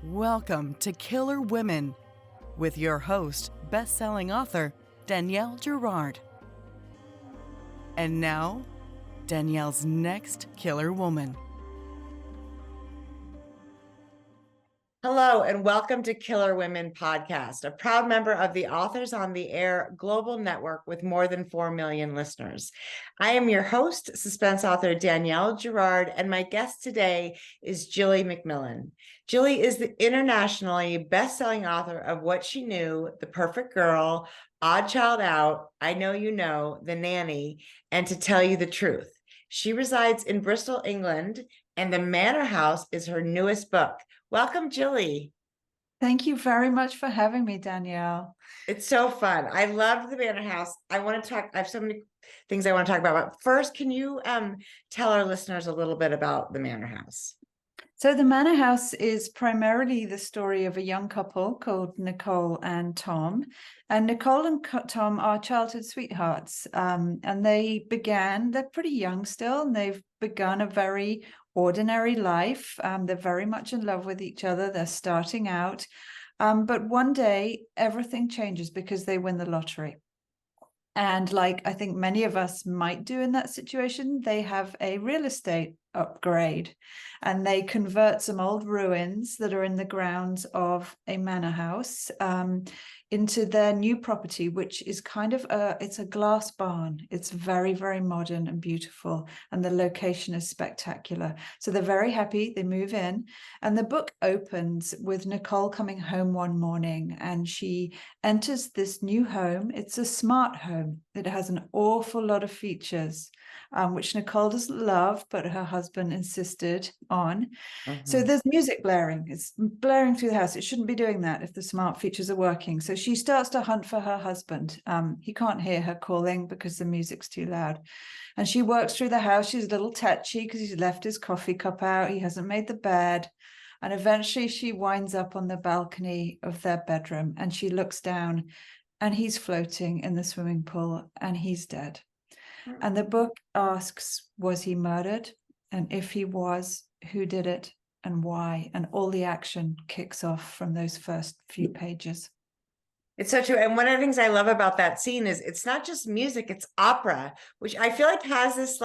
Welcome to Killer Women with your host, best-selling author Danielle Girard. And now, Danielle's next killer woman. Hello, and welcome to Killer Women Podcast, a proud member of the Authors on the Air global network with more than 4 million listeners. I am your host, suspense author Danielle Girard, and my guest today is Gilly Macmillan. Gilly is the internationally best-selling author of What She Knew, The Perfect Girl, Odd Child Out, I Know You Know, The Nanny, and To Tell You the Truth. She resides in Bristol, England, and The MANOR HOUSE is her newest book. Welcome, Gilly. Thank you very much for having me, Danielle. It's so fun. I love the MANOR HOUSE. I have so many things I want to talk about. But first, can you tell our listeners a little bit about the MANOR HOUSE? So the MANOR HOUSE is primarily the story of a young couple called Nicole and Tom. And Nicole and Tom are childhood sweethearts. And they're pretty young still, and they've begun a very ordinary life. They're very much in love with each other. They're starting out. But one day, everything changes because they win the lottery. And like I think many of us might do in that situation, they have a real estate upgrade and they convert some old ruins that are in the grounds of a manor house into their new property, which is it's a glass barn. It's very, very modern and beautiful, and the location is spectacular. So they're very happy. They move in, and the book opens with Nicole coming home one morning, and she enters this new home. It's a smart home. It has an awful lot of features, which Nicole doesn't love, but her husband insisted on. Mm-hmm. So there's music blaring. It's blaring through the house. It shouldn't be doing that if the smart features are working. So she starts to hunt for her husband. He can't hear her calling because the music's too loud. And she works through the house. She's a little tetchy because he's left his coffee cup out. He hasn't made the bed. And eventually she winds up on the balcony of their bedroom, and she looks down, and he's floating in the swimming pool, and he's dead. And the book asks, was he murdered? And if he was, who did it and why? And all the action kicks off from those first few pages. It's so true. And one of the things I love about that scene is it's not just music, it's opera, which I feel like has this,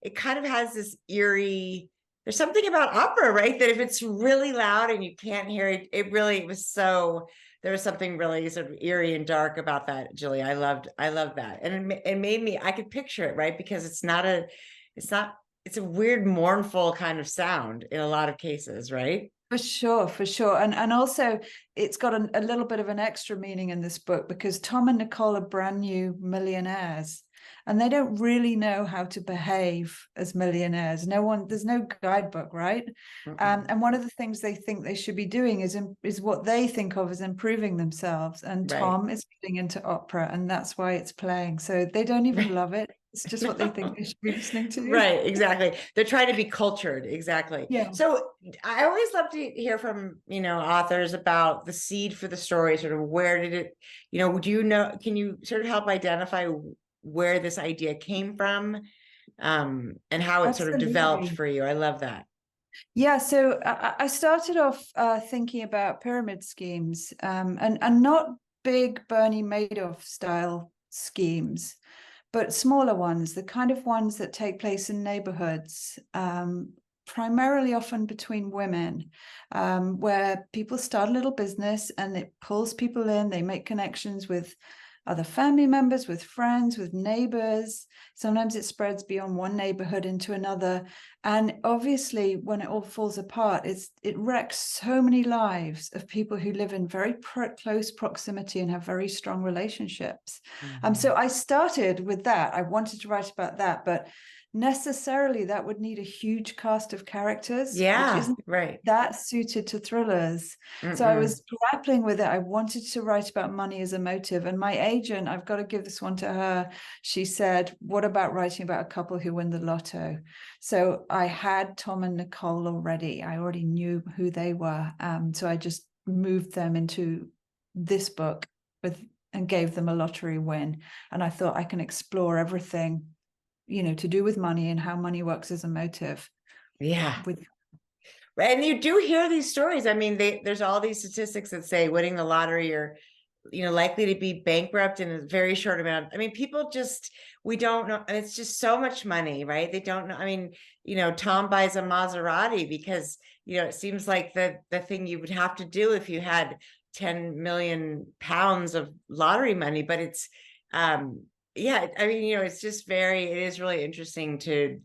it kind of has this eerie, there's something about opera, right? That if it's really loud and you can't hear it, there was something really sort of eerie and dark about that, Gilly. I loved that. And it made me, I could picture it, right? Because it's a weird, mournful kind of sound in a lot of cases, right? For sure. And also it's got a little bit of an extra meaning in this book because Tom and Nicole are brand new millionaires, and they don't really know how to behave as millionaires. There's no guidebook, right? Mm-hmm. And one of the things they think they should be doing is what they think of as improving themselves. And right. Tom is getting into opera, and that's why it's playing. So they don't even love it. It's just what they think they should be listening to. Right, exactly. They're trying to be cultured. Exactly. Yeah. So I always love to hear from, authors about the seed for the story, sort of where did it, can you sort of help identify where this idea came from and how it sort of developed for you? I love that. Yeah, so I started off thinking about pyramid schemes and not big Bernie Madoff style schemes, but smaller ones, the kind of ones that take place in neighborhoods, primarily often between women, where people start a little business and it pulls people in. They make connections with other family members, with friends, with neighbors. Sometimes it spreads beyond one neighborhood into another. And obviously, when it all falls apart, it wrecks so many lives of people who live in very close proximity and have very strong relationships. Mm-hmm. So I started with that. I wanted to write about that, but necessarily that would need a huge cast of characters, which isn't right that suited to thrillers. So I was grappling with it. I wanted to write about money as a motive, and my agent, I've got to give this one to her, she said, what about writing about a couple who win the lotto? So I had Tom and Nicole already. I already knew who they were, so I just moved them into this book and gave them a lottery win. And I thought I can explore everything to do with money and how money works as a motive. Yeah. And you do hear these stories. I mean, there's all these statistics that say winning the lottery or, likely to be bankrupt in a very short amount. I mean, people just, we don't know. It's just so much money, right? They don't know. I mean, Tom buys a Maserati because, it seems like the thing you would have to do if you had 10 million pounds of lottery money, but it's, yeah, I mean, it's just it is really interesting to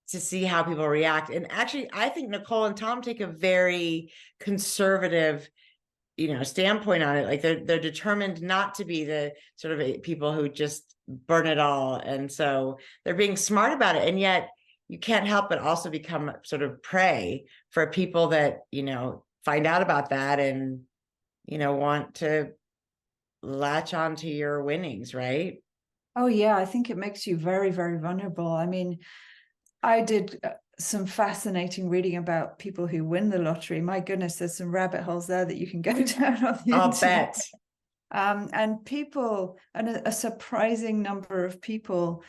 see how people react. And actually, I think Nicole and Tom take a very conservative, standpoint on it. Like they're determined not to be the sort of people who just burn it all. And so they're being smart about it. And yet you can't help but also become sort of prey for people that, find out about that and, want to latch onto your winnings, right? Oh yeah, I think it makes you very, very vulnerable. I mean, I did some fascinating reading about people who win the lottery. My goodness, there's some rabbit holes there that you can go down on the I'll internet. bet. And people, and a surprising number of people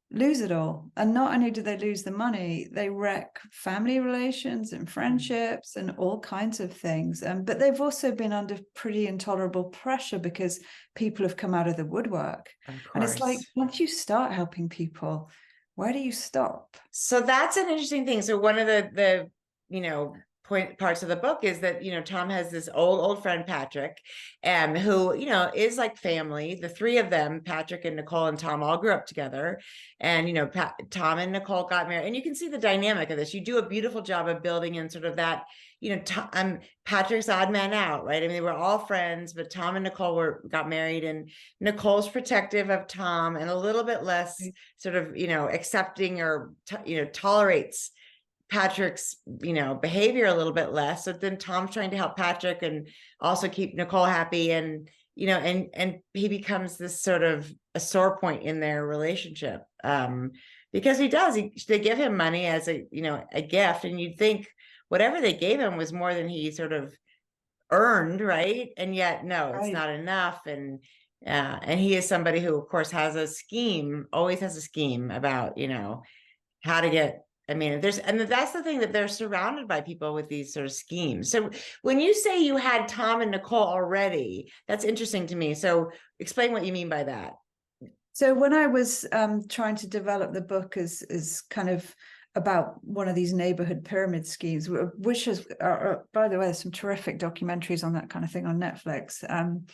lose it all. And not only do they lose the money, they wreck family relations and friendships and all kinds of things. But they've also been under pretty intolerable pressure because people have come out of the woodwork. And it's like, once you start helping people, where do you stop? So that's an interesting thing. So one of the parts of the book is that, Tom has this old friend, Patrick, who, is like family. The three of them, Patrick and Nicole and Tom, all grew up together. And, Tom and Nicole got married. And you can see the dynamic of this. You do a beautiful job of building in sort of that, Patrick's odd man out, right? I mean, they were all friends, but Tom and Nicole got married, and Nicole's protective of Tom and a little bit less sort of, accepting or, tolerates Patrick's, behavior a little bit less. So then Tom's trying to help Patrick and also keep Nicole happy. And, and he becomes this sort of a sore point in their relationship. Because they give him money as a gift. And you'd think whatever they gave him was more than he sort of earned, right? And yet, no, it's not enough. And he is somebody who, of course, always has a scheme about, how to get. I mean, that's the thing, that they're surrounded by people with these sort of schemes. So when you say you had Tom and Nicole already, that's interesting to me. So explain what you mean by that. So when I was trying to develop the book as kind of about one of these neighborhood pyramid schemes, which is, by the way, there's some terrific documentaries on that kind of thing on Netflix. And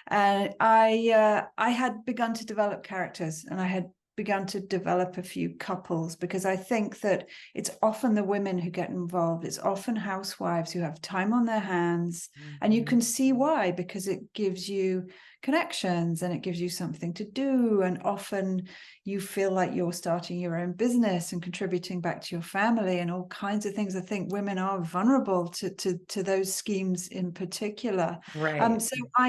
I had begun to develop characters, and I had begun to develop a few couples, because I think that it's often the women who get involved. It's often housewives who have time on their hands. Mm-hmm. And you can see why, because it gives you connections and it gives you something to do. And often you feel like you're starting your own business and contributing back to your family and all kinds of things. I think women are vulnerable to those schemes in particular. Right. So I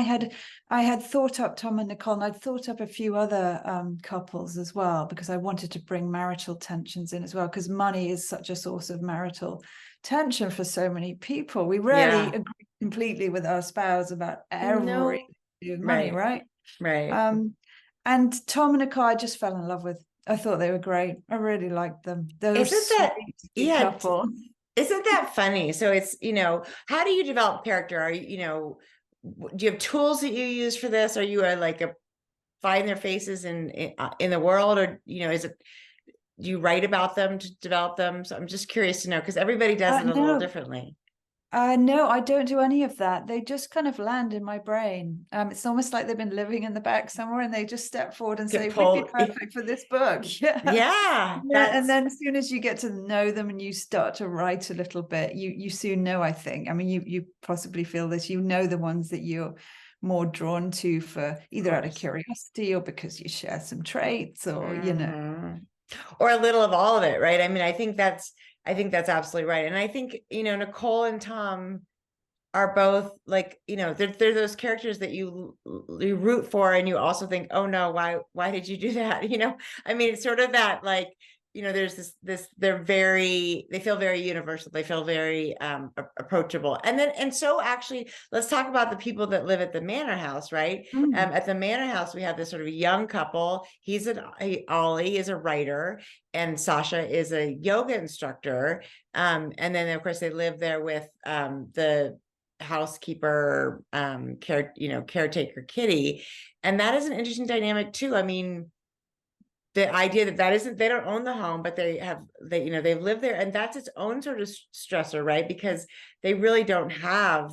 had thought up Tom and Nicole, and I'd thought up a few other couples as well, because I wanted to bring marital tensions in as well, because money is such a source of marital tension for so many people. We rarely agree completely with our spouse about everything to do with money, right? And Tom and Nicole, I just fell in love with. I thought they were great. I really liked them. Isn't that funny? So it's, how do you develop character? Are you, do you have tools that you use for this? Are you find their faces in the world, or, do you write about them to develop them? So I'm just curious to know, because everybody does it a little differently. No, I don't do any of that. They just kind of land in my brain. It's almost like they've been living in the back somewhere, and they just step forward and say, "Would be perfect for this book." Yeah. And then as soon as you get to know them and you start to write a little bit, you soon know, I think. I mean, you possibly feel this. You know the ones that you're more drawn to for either out of curiosity or because you share some traits, or or a little of all of it, right? I mean, I think that's absolutely right. And I think, Nicole and Tom are both they're those characters that you root for, and you also think, oh no, why did you do that? I mean, it's sort of that there's they feel very universal. They feel very approachable. And so actually, let's talk about the people that live at the Manor House, right? At the Manor House, we have this sort of young couple. Ollie is a writer, and Sasha is a yoga instructor. And then of course they live there with the housekeeper, caretaker Kitty. And that is an interesting dynamic too. I mean, the idea that isn't, they don't own the home, but they've lived there, and that's its own sort of stressor, right? Because they really don't have,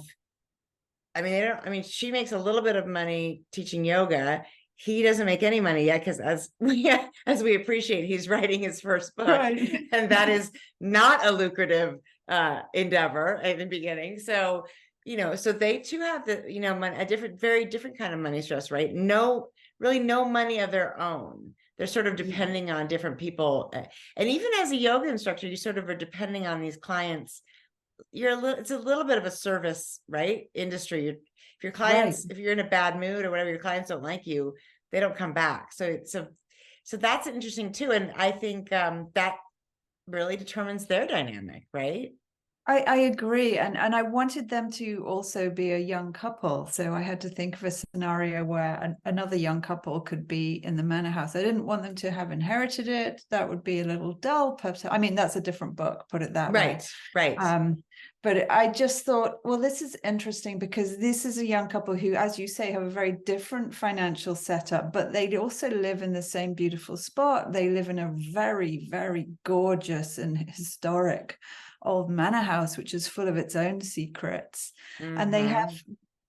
she makes a little bit of money teaching yoga. He doesn't make any money yet, because as we appreciate, he's writing his first book, right. And that is not a lucrative endeavor at the beginning. So, so they too have a very different kind of money stress, right? Really no money of their own. They're sort of depending on different people. And even as a yoga instructor, you sort of are depending on these clients. It's a little bit of a service, right? Industry. If your clients, if you're in a bad mood or whatever, your clients don't like you, they don't come back. So that's interesting too. And I think that really determines their dynamic, right? I agree. And I wanted them to also be a young couple. So I had to think of a scenario where another young couple could be in the Manor House. I didn't want them to have inherited it. That would be a little dull. I mean, that's a different book, put it that way. Right. But I just thought, well, this is interesting because this is a young couple who, as you say, have a very different financial setup, but they also live in the same beautiful spot. They live in a very, very gorgeous and historic old manor house, which is full of its own secrets. And they have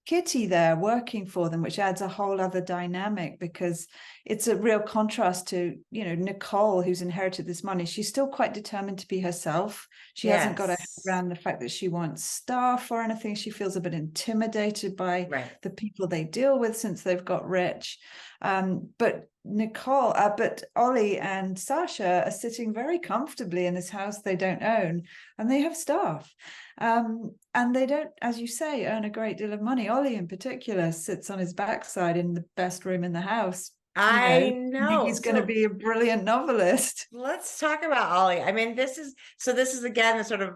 Kitty there working for them, which adds a whole other dynamic, because it's a real contrast to, Nicole, who's inherited this money. She's still quite determined to be herself. She hasn't got her head around the fact that she wants staff or anything. She feels a bit intimidated by the people they deal with since they've got rich. But Ollie and Sasha are sitting very comfortably in this house they don't own, and they have staff. And they don't, as you say, earn a great deal of money. Ollie in particular sits on his backside in the best room in the house. I know. He's going to be a brilliant novelist. Let's talk about Ollie. I mean, this is again the sort of,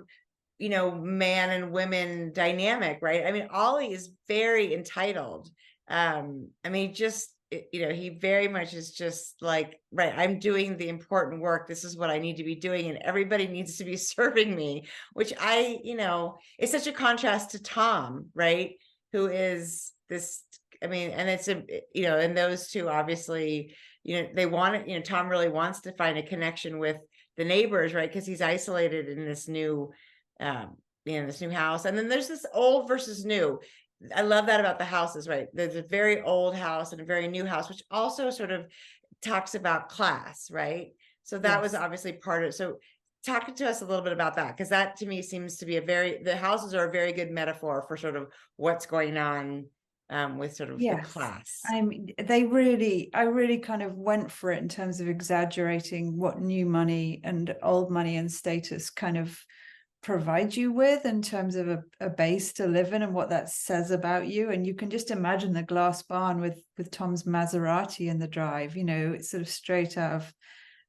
man and women dynamic, right? I mean, Ollie is very entitled. He very much is just like, right, I'm doing the important work. This is what I need to be doing. And everybody needs to be serving me, which is such a contrast to Tom, right? Who is this, and it's, and those two, obviously, they want it, Tom really wants to find a connection with the neighbors, right? Because he's isolated in this new, this new house. And then there's this old versus new. I love that about the houses, right? There's a very old house and a very new house, which also sort of talks about class, right? So that was obviously part of it. So talk to us a little bit about that, because that to me seems to be the houses are a very good metaphor for sort of what's going on with sort of the class. I mean, I really kind of went for it in terms of exaggerating what new money and old money and status kind of provide you with in terms of a base to live in and what that says about you. And you can just imagine the glass barn with Tom's Maserati in the drive, it's sort of straight out of,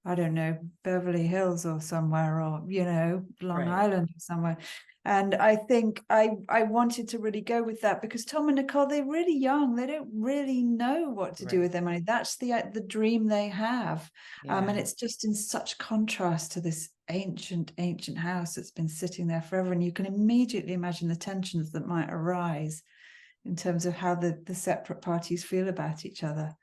I don't know, Beverly Hills or somewhere, or, Long Island or somewhere. And I think I wanted to really go with that because Tom and Nicole, they're really young. They don't really know what to do with their money. That's the dream they have. And it's just in such contrast to this ancient house that's been sitting there forever. And you can immediately imagine the tensions that might arise in terms of how the separate parties feel about each other.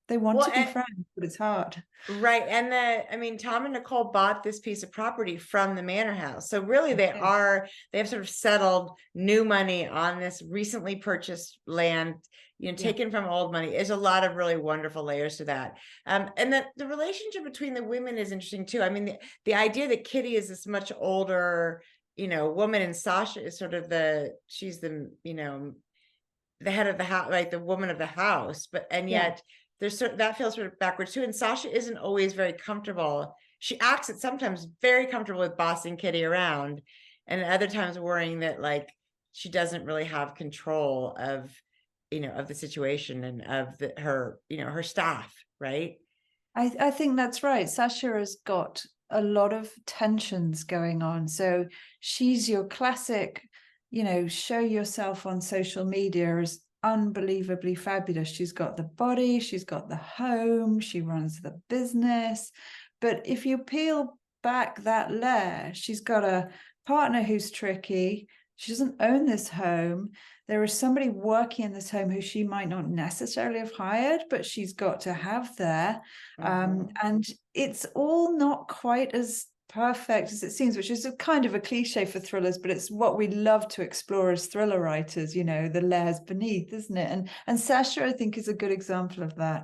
They want to be friends, but it's hard. Right. And Tom and Nicole bought this piece of property from the Manor House. So really they have sort of settled new money on this recently purchased land, taken from old money. There's a lot of really wonderful layers to that. And the relationship between the women is interesting too. I mean, the idea that Kitty is this much older, woman, and Sasha is sort of she's the head of the house, like the woman of the house, and yet that feels sort of backwards too. And Sasha isn't always very comfortable. She acts at sometimes very comfortable with bossing Kitty around, and at other times worrying that like she doesn't really have control of the situation and of her staff, right? I think that's right. Sasha has got a lot of tensions going on. So she's your classic, show yourself on social media as unbelievably fabulous. She's got the body, she's got the home, she runs the business. But if you peel back that layer, she's got a partner who's tricky. She doesn't own this home. There is somebody working in this home who she might not necessarily have hired, but she's got to have there. And it's all not quite as perfect as it seems, which is a kind of a cliche for thrillers, but it's what we love to explore as thriller writers, the layers beneath, isn't it? And Sasha, I think, is a good example of that.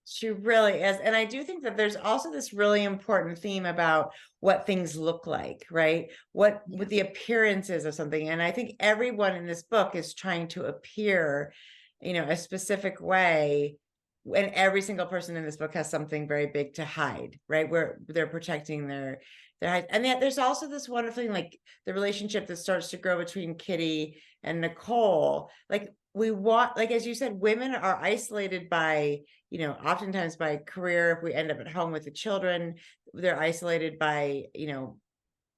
She really is. And I do think that there's also this really important theme about what things look like, right? What the appearances of something. And I think everyone in this book is trying to appear, a specific way. And every single person in this book has something very big to hide, right? Where they're protecting their hide. And yet there's also this wonderful thing, like the relationship that starts to grow between Kitty and Nicole. Like we want, like, as you said, women are isolated by, oftentimes by career. If we end up at home with the children, they're isolated by, I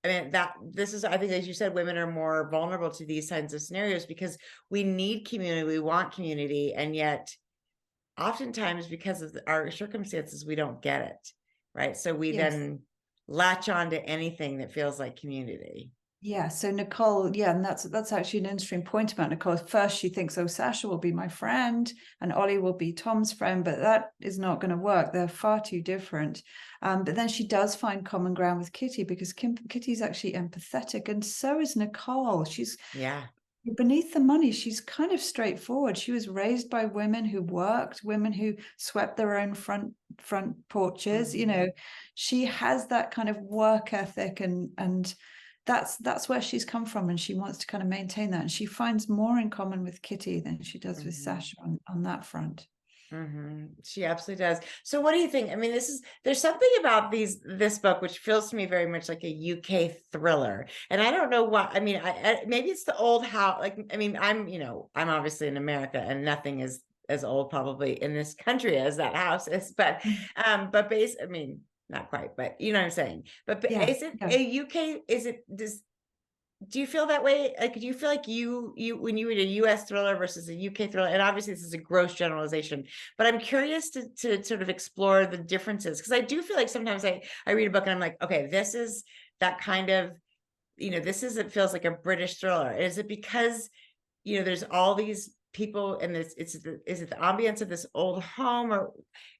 think, as you said, women are more vulnerable to these kinds of scenarios because we need community, we want community. And yet oftentimes because of our circumstances, we don't get it. Right. So we then latch on to anything that feels like community. Yeah, so Nicole, and that's actually an interesting point about Nicole. First, she thinks, oh, Sasha will be my friend and Ollie will be Tom's friend, but that is not going to work. They're far too different. But then she does find common ground with Kitty because Kitty's actually empathetic, and so is Nicole. She's beneath the money. She's kind of straightforward. She was raised by women who worked, women who swept their own front porches. She has that kind of work ethic and that's where she's come from, and she wants to kind of maintain that, and she finds more in common with Kitty than she does with Sasha on that front. She absolutely does. So what do you think? I mean, there's something about this book which feels to me very much like a UK thriller, and I don't know what. I mean, maybe it's the old house. Like, I mean, I'm obviously in America, and nothing is as old probably in this country as that house is, but I mean, not quite, but you know what I'm saying. But is it a UK? Do you feel that way? Like, do you feel like you when you read a US thriller versus a UK thriller? And obviously this is a gross generalization, but I'm curious to sort of explore the differences, because I do feel like sometimes I read a book and I'm like, okay, this is that kind of, it feels like a British thriller. Is it because, there's all these people and is it the ambience of this old home, or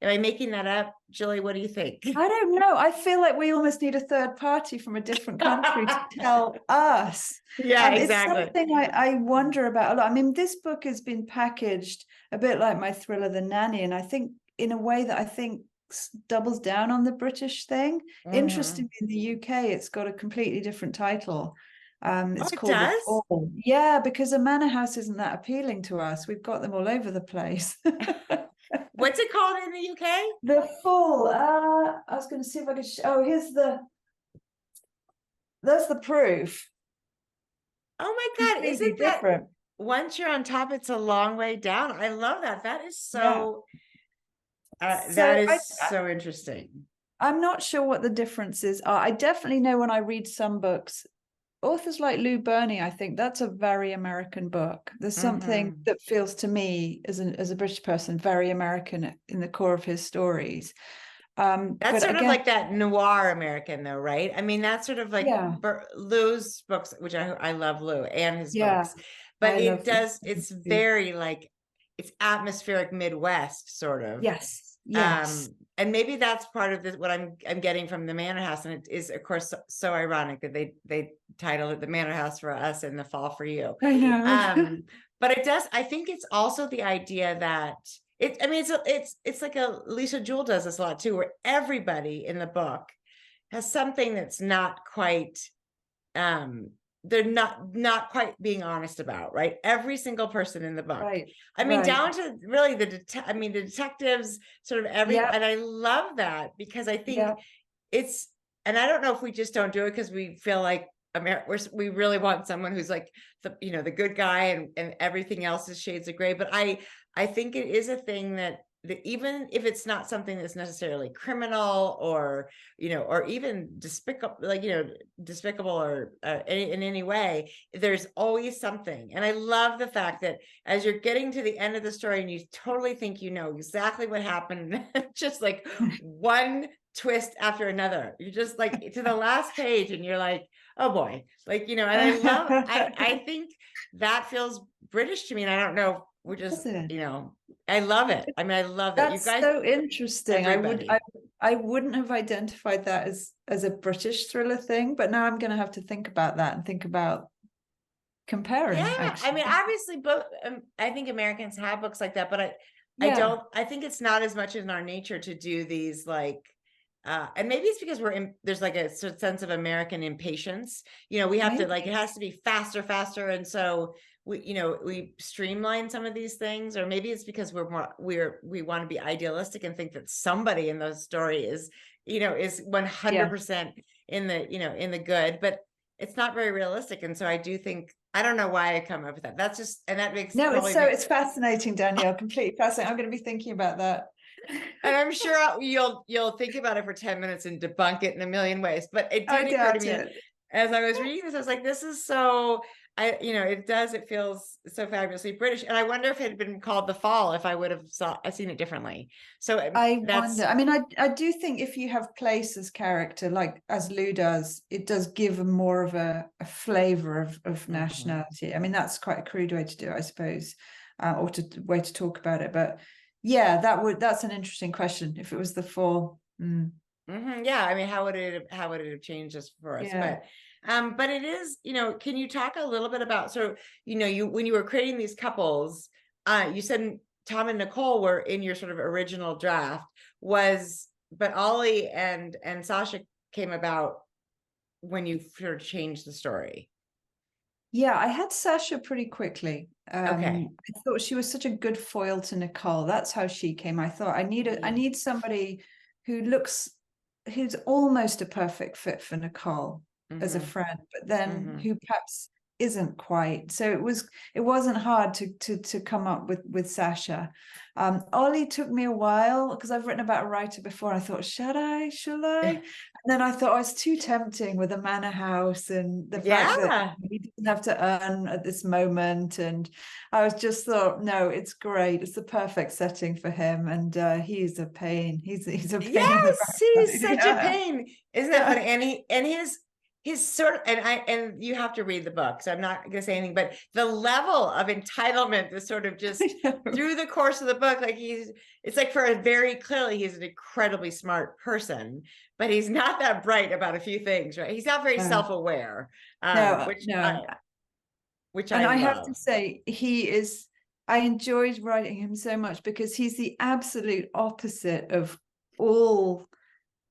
am I making that up? Gilly, what do you think? I don't know. I feel like we almost need a third party from a different country to tell us. Exactly. It's something I wonder about a lot. I mean, this book has been packaged a bit like my thriller, The Nanny, and I think in a way that I think doubles down on the British thing. Interestingly, in the UK, it's got a completely different title. It's called The Fall. Yeah, because a manor house isn't that appealing to us. We've got them all over the place. What's it called in the UK? The Fall. I was going to see if I could. There's the proof. Oh my God! Isn't that different? Once you're on top, it's a long way down. I love that. That is so. That is so interesting. I'm not sure what the differences are. I definitely know when I read some books, authors like Lou Berney, I think that's a very American book. There's something that feels to me as a British person very American in the core of his stories. That's sort of like that noir American though, right? I mean, that's sort of like Lou's books, which I love Lou and his books, but it's very like, it's atmospheric Midwest sort of. Yes. And maybe that's part of this, what I'm getting from the Manor House. And it is, of course, so ironic that they titled it The Manor House for us and The Fall for you. I know. But I think it's also the idea that it's like Lisa Jewell does this a lot too, where everybody in the book has something that's not quite, they're not quite being honest about, right? Every single person in the book. Right. I mean, down to really the detectives, sort of and I love that, because I think it's, and I don't know if we just don't do it because we feel like we really want someone who's like the good guy and everything else is shades of gray. But I think it is a thing that even if it's not something that's necessarily criminal or, or even despicable, despicable or in any way, there's always something. And I love the fact that as you're getting to the end of the story and you totally think you know exactly what happened, just like one twist after another, you're just like to the last page and you're like, oh boy, and I think that feels British to me. And I don't know, we're just, I love it. I mean, I love that you That's guys. so interesting. Everybody. I wouldn't have identified that as a British thriller thing, but now I'm going to have to think about that and think about comparing. Yeah, actually. I mean, obviously, both. I think Americans have books like that, but I Yeah. don't. I think it's not as much in our nature to do these and maybe it's because there's like a sense of American impatience. We have to it has to be faster, and so we streamline some of these things, or maybe it's because we want to be idealistic and think that somebody in the story is 100% in the good, but it's not very realistic. And so I do think, I don't know why I come up with that. That's just, and that makes it's fascinating, Danielle, completely fascinating. I'm going to be thinking about that. And I'm sure you'll think about it for 10 minutes and debunk it in a million ways. But it did occur to me as I was reading this, I was like, this is so, it feels so fabulously British. And I wonder if it had been called The Fall, if I would have seen it differently. So I wonder, I mean, I do think if you have place as character, like as Lou does, it does give more of a flavor of nationality. I mean, that's quite a crude way to do it, I suppose, or way to talk about it. But yeah, that's an interesting question. If it was The Fall. Yeah, I mean, how would it have changed this for us? Yeah. But it is, can you talk a little bit about, so, when you were creating these couples, you said Tom and Nicole were in your sort of original draft, but Ollie and Sasha came about when you sort of changed the story. Yeah, I had Sasha pretty quickly. Okay. I thought she was such a good foil to Nicole. That's how she came. I thought I need somebody who's almost a perfect fit for Nicole as a friend, but then who perhaps isn't quite. So it wasn't hard to come up with Sasha. Ollie took me a while because I've written about a writer before. I thought, shall I? And then I thought, it's too tempting with a manor house and the fact that he doesn't have to earn at this moment. And I was just thought, no, it's great. It's the perfect setting for him. And he's a pain. He's a pain. Yes, he's such a pain. Isn't that funny? And his sort of, and you have to read the book, so I'm not going to say anything, but the level of entitlement is sort of just through the course of the book, like it's like very clearly he's an incredibly smart person, but he's not that bright about a few things, right? He's not very self-aware, which I have to say I enjoyed writing him so much because he's the absolute opposite of all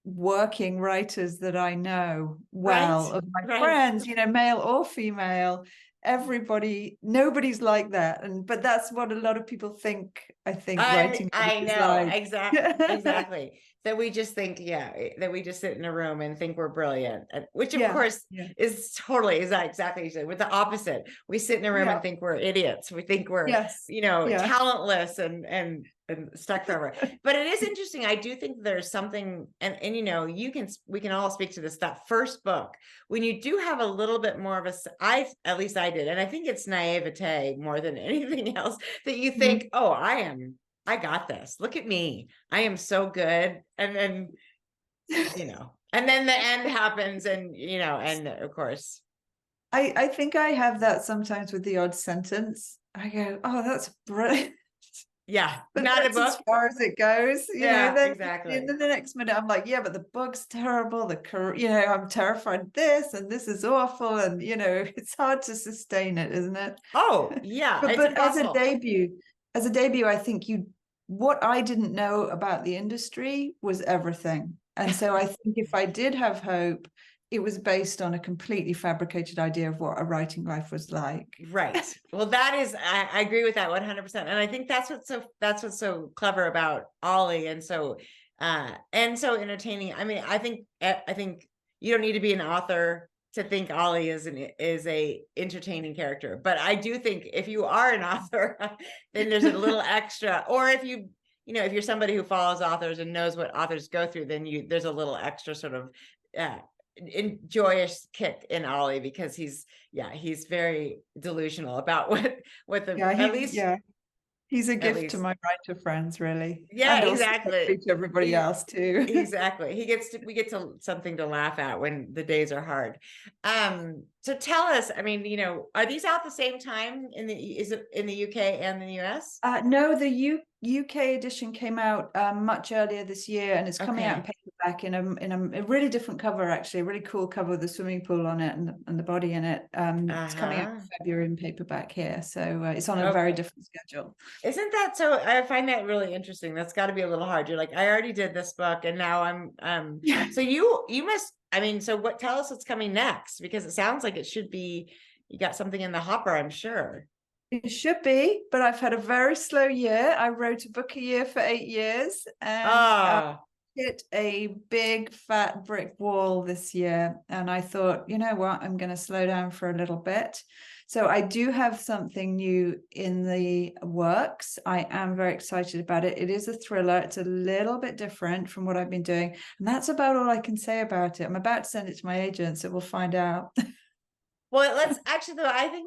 working writers that I know of my friends, male or female, nobody's like that. But that's what a lot of people think. Writing I know, like. exactly that we just think that we just sit in a room and think we're brilliant, which of course is exactly with the opposite. We sit in a room and think we're idiots. We think we're talentless and stuck forever. But it is interesting. I do think there's something, and we can all speak to this, that first book, when you do have a little bit more of at least I did, and I think it's naivete more than anything else, that you think, oh, I got this. Look at me. I am so good. And then, and then the end happens and of course. I think I have that sometimes with the odd sentence. I go, oh, that's brilliant. Yeah, but not a book as far as it goes. Then, exactly. And then the next minute, I'm like, yeah, but the book's terrible. I'm terrified of this, and this is awful, and it's hard to sustain it, isn't it? Oh, yeah. But as a debut, I think what I didn't know about the industry was everything, and so I think if I did have hope, it was based on a completely fabricated idea of what a writing life was like. Right. Well, that is, I agree with that 100%. And I think that's what's so clever about Ollie. And so entertaining. I mean, I think you don't need to be an author to think Ollie is a entertaining character. But I do think if you are an author, then there's a little extra, or if you if you're somebody who follows authors and knows what authors go through, then there's a little extra sort of joyous kick in Ollie, because he's very delusional about what the at least. He's a At gift to least. my writer friends, really. Yeah, and also exactly. to everybody else too. Exactly. We get to something to laugh at when the days are hard. So tell us, I mean, are these out the same time is it in the UK and the US? No, the UK edition came out much earlier this year, and it's coming out in paperback in a really different cover, actually, a really cool cover with the swimming pool on it and the body in it. It's coming out in February in paperback here, so it's on a very different schedule. Isn't that so? I find that really interesting. That's got to be a little hard. You're like, I already did this book, and now I'm so you must, I mean, so tell us what's coming next, because it sounds like it should be, you got something in the hopper, I'm sure. It should be, but I've had a very slow year. I wrote a book a year for 8 years, and hit a big fat brick wall this year. And I thought, you know what, I'm going to slow down for a little bit. So I do have something new in the works. I am very excited about it. It is a thriller. It's a little bit different from what I've been doing, and that's about all I can say about it. I'm about to send it to my agent, so we'll find out. Well, let's actually, though, I think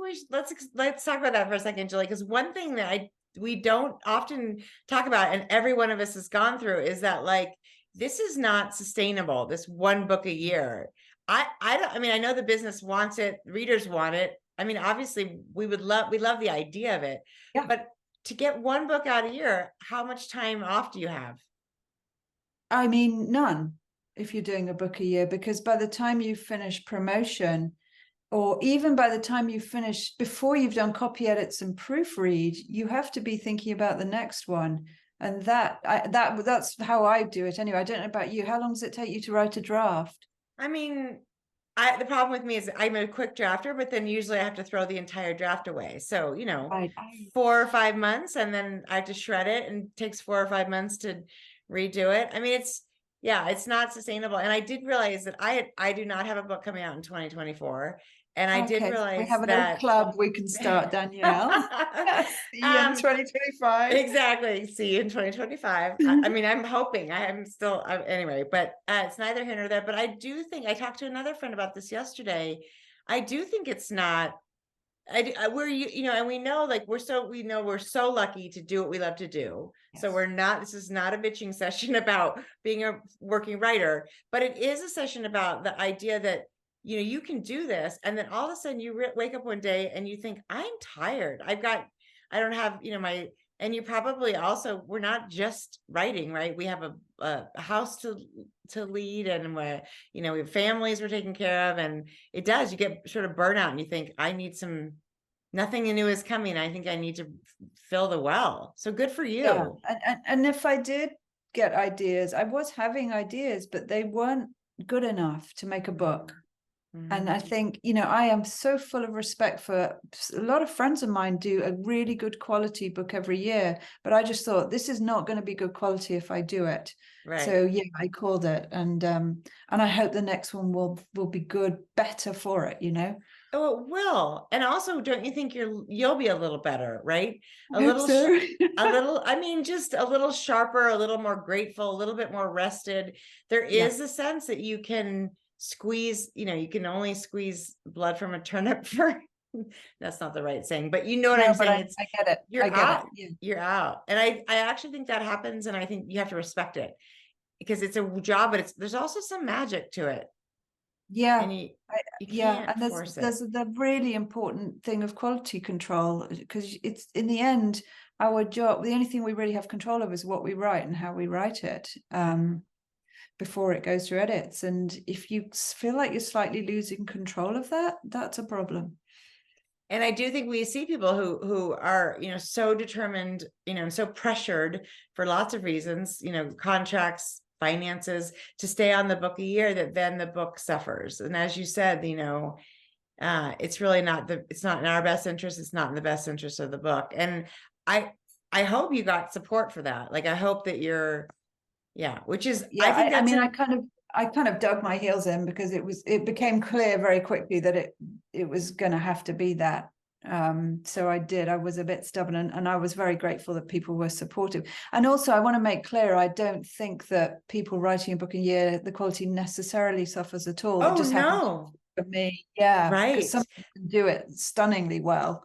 let's talk about that for a second, Gilly, because one thing that we don't often talk about, and every one of us has gone through, is that like, this is not sustainable. This one book a year. I mean, I know the business wants it, readers want it. I mean, obviously we love the idea of it, but to get one book out a year, how much time off do you have? I mean, none, if you're doing a book a year, because by the time you finish promotion, or even by the time you finish, before you've done copy edits and proofread, you have to be thinking about the next one. And that's how I do it anyway. I don't know about you. How long does it take you to write a draft? I mean, the problem with me is I'm a quick drafter, but then usually I have to throw the entire draft away. So, 4 or 5 months, and then I have to shred it, and it takes 4 or 5 months to redo it. I mean, it's not sustainable. And I did realize that I do not have a book coming out in 2024. And I did realize we have that a club we can start, Danielle. See you in 2025. Exactly. See you in 2025. I mean, I'm hoping. I'm still anyway, but it's neither here nor there. But I do think, I talked to another friend about this yesterday. I do think it's not. We're and we know, like, we're so lucky to do what we love to do. Yes. So this is not a bitching session about being a working writer, but it is a session about the idea that you can do this, and then all of a sudden you wake up one day and you think, I'm tired. I don't have and you probably also, we're not just writing, right? We have a house to lead, and we have families we're taking care of, and you get sort of burnout, and you think, I need nothing new is coming. I think I need to fill the well. So good for you. Yeah. And if I did get ideas, I was having ideas, but they weren't good enough to make a book. Mm-hmm. And I think, I am so full of respect for a lot of friends of mine do a really good quality book every year, but I just thought, this is not going to be good quality if I do it. Right. So yeah, I called it, and I hope the next one will be good, better for it, Oh, it will. And also, don't you think you'll be a little better, right? I mean, just a little sharper, a little more grateful, a little bit more rested. There is a sense that you can squeeze, you can only squeeze blood from a turnip for, that's not the right saying, but you know what I'm saying. I get it. You're out. Yeah. You're out. And I actually think that happens. And I think you have to respect it, because it's a job, but there's also some magic to it. Yeah. And you can't force it. There's the really important thing of quality control, because it's, in the end, our job, the only thing we really have control of is what we write and how we write it. Before it goes through edits. And if you feel like you're slightly losing control of that, that's a problem. And I do think we see people who are, so determined, and so pressured for lots of reasons, contracts, finances, to stay on the book a year, that then the book suffers. And as you said, it's really it's not in our best interest. It's not in the best interest of the book. And I hope you got support for that. Like, I hope that which is, I kind of dug my heels in, because it became clear very quickly that it was going to have to be that. So I was a bit stubborn, and I was very grateful that people were supportive. And also I want to make clear, I don't think that people writing a book a year, the quality necessarily suffers at all. Oh, It just happens no. for me. Yeah. Right. Because some people can do it stunningly well.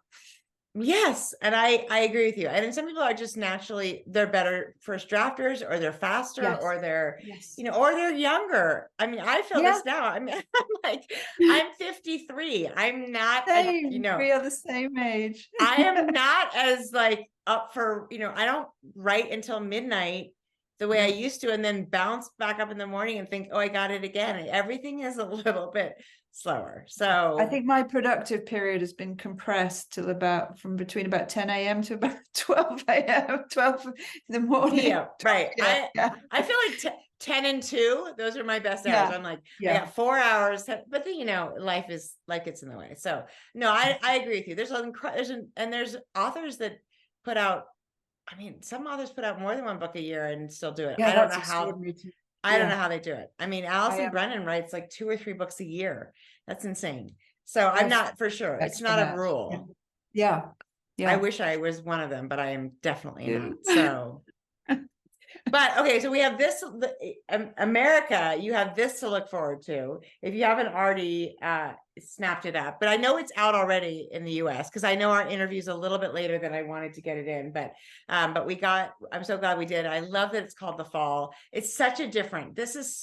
Yes, and I agree with you. And then some people are just naturally, they're better first drafters, or they're faster, Yes. or they're, Yes. or they're younger. I mean, I feel Yeah. this now. I mean, I'm 53. I'm not, Same. We are the same age. I am not as up for, I don't write until midnight the way I used to, and then bounce back up in the morning and think, oh, I got it again. Everything is a little bit slower. So I think my productive period has been compressed till from between about 10 a.m. to about 12 a.m., 12 in the morning. Yeah, right. Yeah. I feel like 10 and 2, those are my best hours. I'm like, I got 4 hours, but then, life gets in the way. So no, I agree with you. There's authors that put out, I mean, some authors put out more than one book a year and still do it. Yeah, I don't know how they do it. I mean, Alison Brennan writes 2 or 3 books a year. That's insane. So I'm not for sure. It's not a rule. Yeah. I wish I was one of them, but I am definitely not. So, but okay, so we have this, America, you have this to look forward to if you haven't already snapped it up. But I know it's out already in the US, because I know our interview's a little bit later than I wanted to get it in. But I'm so glad we did. I love that it's called The Fall. It's such a different, this is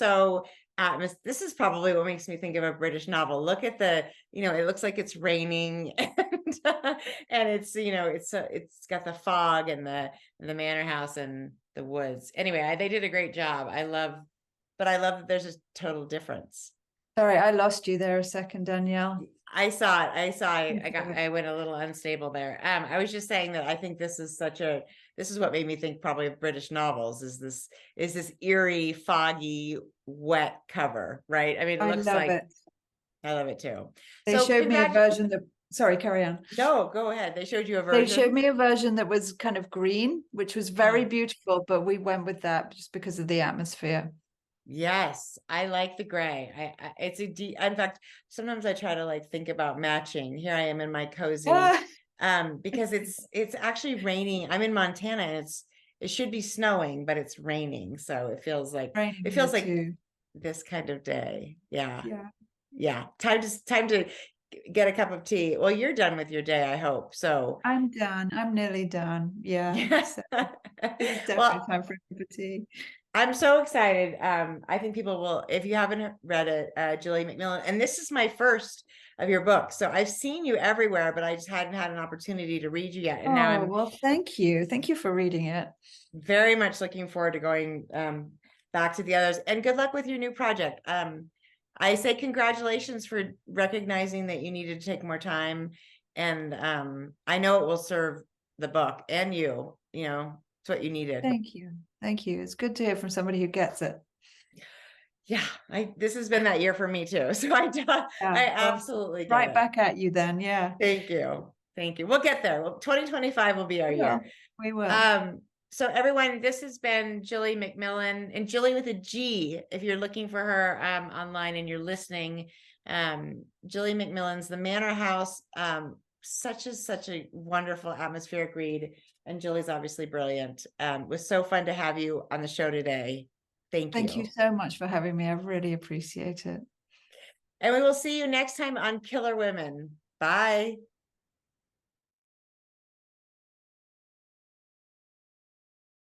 probably what makes me think of a British novel. Look at it looks like it's raining, and it's it's got the fog and the manor house and the woods. Anyway, they did a great job. I love that there's a total difference. Sorry, I lost you there a second, Danielle. I saw it. I went a little unstable there. I was just saying that I think this is what made me think probably of British novels, is this eerie, foggy, wet cover, right? I mean, it looks like it. I love it too. They showed me a version that, sorry, carry on. No, go ahead. They showed you a version. They showed me a version that was kind of green, which was very beautiful, but we went with that just because of the atmosphere. Yes, I like the gray. In fact, sometimes I try to think about matching. Here I am in my cozy, because it's actually raining. I'm in Montana, and it should be snowing, but it's raining, so it feels like this kind of day. Yeah. Time to get a cup of tea. Well, you're done with your day, I hope. So I'm done. I'm nearly done. Yeah. So it's definitely time for a cup of tea. I'm so excited. I think people will, if you haven't read it, Gilly Macmillan, and this is my first of your books. So I've seen you everywhere, but I just hadn't had an opportunity to read you yet. And now well, thank you. Thank you for reading it. Very much looking forward to going back to the others, and good luck with your new project. I say congratulations for recognizing that you needed to take more time. And I know it will serve the book and it's what you needed. Thank you. Thank you. It's good to hear from somebody who gets it. Yeah, this has been that year for me too. So I absolutely get right back at you then. Yeah. Thank you. We'll get there. Well, 2025 will be our year. We will. So everyone, this has been Gilly Macmillan, and Gilly with a G, if you're looking for her online and you're listening. Gilly Macmillan's The Manor House, such a wonderful atmospheric read. And Gilly's obviously brilliant. It was so fun to have you on the show today. Thank you. Thank you so much for having me. I really appreciate it. And we will see you next time on Killer Women. Bye.